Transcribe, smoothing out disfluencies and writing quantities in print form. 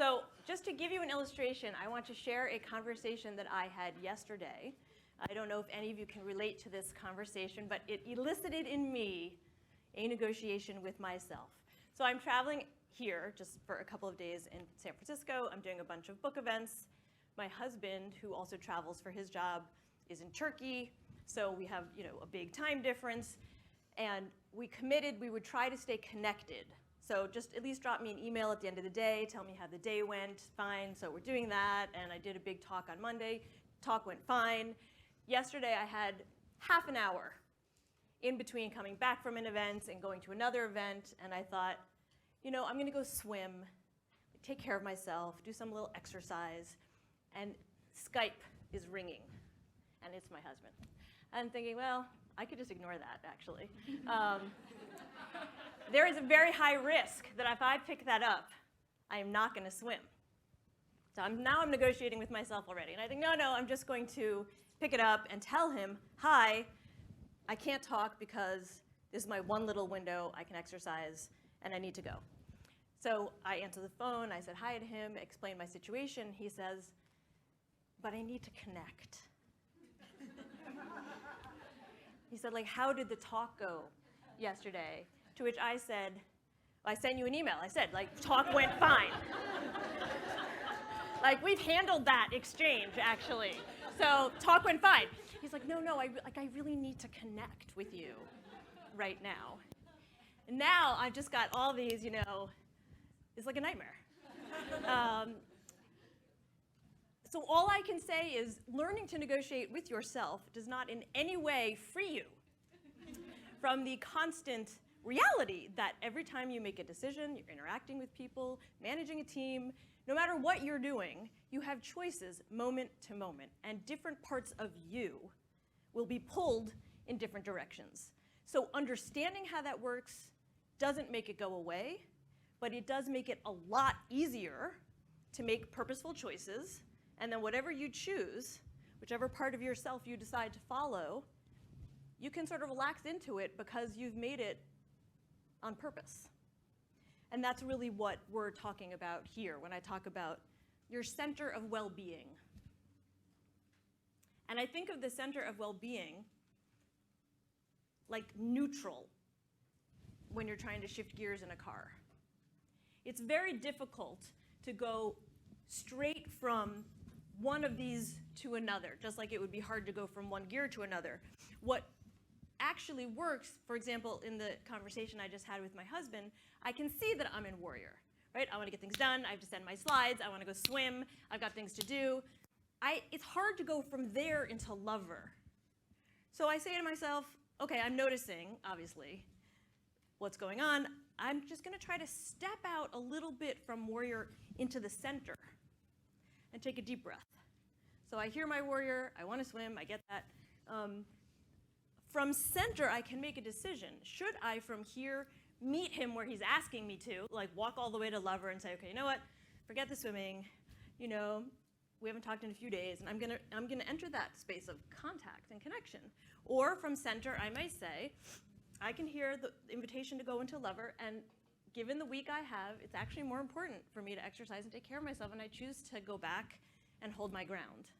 So just to give you an illustration, I want to share a conversation that I had yesterday. I don't know if any of you can relate to this conversation, but it elicited in me a negotiation with myself. So I'm traveling here just for a couple of days in San Francisco. I'm doing a bunch of book events. My husband, who also travels for his job, is in Turkey. So we have, a big time difference. And we committed we would try to stay connected. So just at least drop me an email at the end of the day, tell me how the day went, fine. So we're doing that. And I did a big talk on Monday. Talk went fine. Yesterday I had half an hour in between coming back from an event and going to another event. And I thought, I'm going to go swim, take care of myself, do some little exercise. And Skype is ringing. And it's my husband. I'm thinking, well, I could just ignore that, actually. There is a very high risk that if I pick that up, I am not going to swim. So now I'm negotiating with myself already. And I think, no, I'm just going to pick it up and tell him, hi, I can't talk because this is my one little window. I can exercise, and I need to go. So I answer the phone. I said hi to him, explained my situation. He says, but I need to connect. He said, how did the talk go yesterday? To which I said, I sent you an email. I said, talk went fine. We've handled that exchange, actually. So talk went fine. He's like, no, I really need to connect with you right now. And now I've just got all these, it's like a nightmare. So all I can say is learning to negotiate with yourself does not in any way free you from the constant reality that every time you make a decision, you're interacting with people, managing a team, no matter what you're doing, you have choices moment to moment, and different parts of you will be pulled in different directions. So understanding how that works doesn't make it go away, but it does make it a lot easier to make purposeful choices. And then whatever you choose, whichever part of yourself you decide to follow, you can sort of relax into it because you've made it on purpose. And that's really what we're talking about here when I talk about your center of well-being. And I think of the center of well-being like neutral when you're trying to shift gears in a car. It's very difficult to go straight from one of these to another, just like it would be hard to go from one gear to another. What actually works, for example, in the conversation I just had with my husband, I can see that I'm in warrior, right? I want to get things done. I have to send my slides. I want to go swim. I've got things to do. It's hard to go from there into lover. So I say to myself, okay, I'm noticing, obviously, what's going on. I'm just going to try to step out a little bit from warrior into the center and take a deep breath. So I hear my warrior. I want to swim. I get that. From center, I can make a decision. Should I, from here, meet him where he's asking me to, walk all the way to lover and say, okay, you know what? Forget the swimming. We haven't talked in a few days, and I'm gonna enter that space of contact and connection. Or from center, I may say, I can hear the invitation to go into lover, and given the week I have, it's actually more important for me to exercise and take care of myself, and I choose to go back and hold my ground.